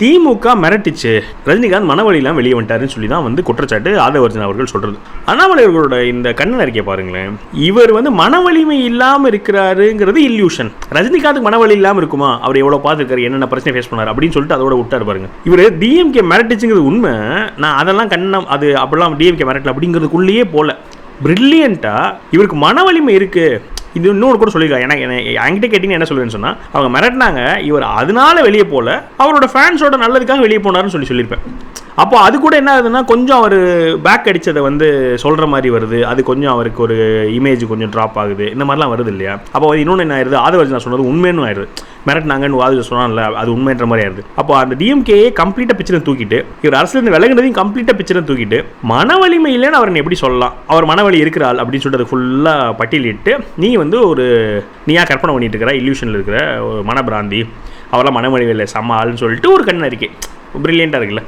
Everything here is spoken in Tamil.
திமுக மிரட்டிச்சு, ரஜினிகாந்த் மனவழியெல்லாம் வெளியே வந்துட்டாருன்னு சொல்லி தான் வந்து குற்றச்சாட்டு ஆதவர்ஜன் அவர்கள் சொல்றது. அண்ணாமலை அவர்களோட இந்த கண்ணன் அறிக்கை பாருங்களேன். இவர் வந்து மனவலிமை இல்லாமல் இருக்கிறாருங்கிறது இல்யூஷன். ரஜினிகாந்துக்கு மனவழி இல்லாமல் இருக்குமா? அவர் எவ்வளோ பார்த்துருக்காரு, என்னென்ன பிரச்சனை ஃபேஸ் பண்ணார் அப்படின்னு சொல்லிட்டு அதோட விட்டார் பாருங்க. இவர் டிஎம்கே மிரட்டிச்சுங்கிறது உண்மை. நான் அதெல்லாம் கண்ணம் அது அப்படிலாம் டிஎம்கே மிரட்டல அப்படிங்கிறதுக்குள்ளேயே போல பிரில்லியண்டா இவருக்கு மன வலிமை இருக்கு. இது இன்னொரு கூட சொல்லியிருக்காங்க. எனக்கு என்கிட்ட கேட்டிங்கன்னா என்ன சொல்லுவேன்னு சொன்னால், அவங்க மிரட்டினாங்க, இவர் அதனால வெளியே போல, அவரோட ஃபேன்ஸோட நல்லதுக்காக வெளியே போனாருன்னு சொல்லியிருப்பேன். அப்போ அது கூட என்ன ஆகுதுன்னா, கொஞ்சம் அவர் பேக் அடித்ததை வந்து சொல்கிற மாதிரி வருது. அது கொஞ்சம் அவருக்கு ஒரு இமேஜ் கொஞ்சம் ட்ராப் ஆகுது. இந்த மாதிரிலாம் வருது இல்லையா? அப்போ இன்னொன்று என்ன ஆயிடுது, ஆதவர்ஜன் சொன்னது உண்மைன்னு ஆயிடுது. மிரட்டினாங்கன்னு ஆதவர்ஜன் சொன்னான்ல, அது உண்மைன்ற மாதிரி ஆயிடுது. அப்போ அந்த டிஎம்கே கம்ப்ளீட்டாக பிக்சரை தூக்கிட்டு, இவர் அரசியல் விலகினதையும் கம்ப்ளீட்டாக பிக்சரை தூக்கிட்டு, மன வலிமை இல்லைன்னு அவர் எப்படி சொல்லலாம்? அவர் மனவலி இருக்கிறாள் அப்படின்னு சொல்லிட்டு அதை ஃபுல்லாக பட்டியலிட்டு, நீ வந்து ஒரு நீயா கற்பனை பண்ணிட்டு இருக்கிற, இல்யூஷனில் இருக்கிற ஒரு மனபிராந்தி, அவரெல்லாம் மனவழிவில் செம்ம ஆள்னு சொல்லிட்டு ஒரு கண்ணன் அறிக்கை பிரில்லியண்ட்டாக இருக்குல்ல.